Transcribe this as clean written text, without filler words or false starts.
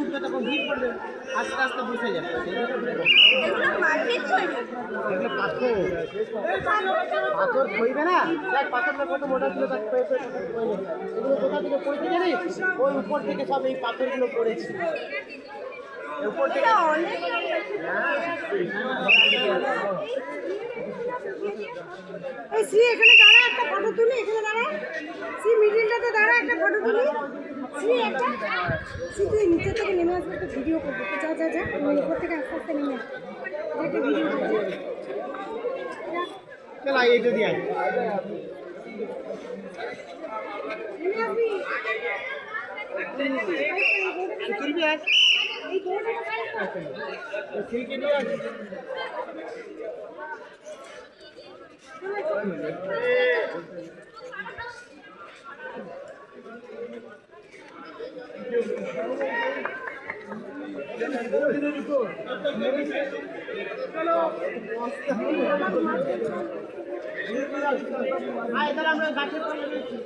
উঠবে তখন ভিড় করবে, আস্তে আস্তে বসে যাবে। পাথর খইবে না, দেখ পাথরটা কত মোটা ছিল, এগুলো কোথা থেকে পড়েছে জানিস? ওই উপর থেকে সব এই পাথরগুলো পড়েছে। উপর থেকে এই সি এখানে দাঁড়া, একটা ফটো তুলি। এখানে দাঁড়া, সি মিডিলটাতে দাঁড়া, একটা ফটো তুলি। সি একটা, সি তুই নিচে থেকে নেমে আসবে, একটা ভিডিও করবো। যা যা যা, উপর থেকে আস্তে আস্তে নেমে আসবে, একটা ভিডিও করবো। চল এই যদি আয় নেমে আসবি। তুলবি আজ এই বোর্ডটা খিলকে নিয়ে আস। আমরা গাছের তলে রয়েছি।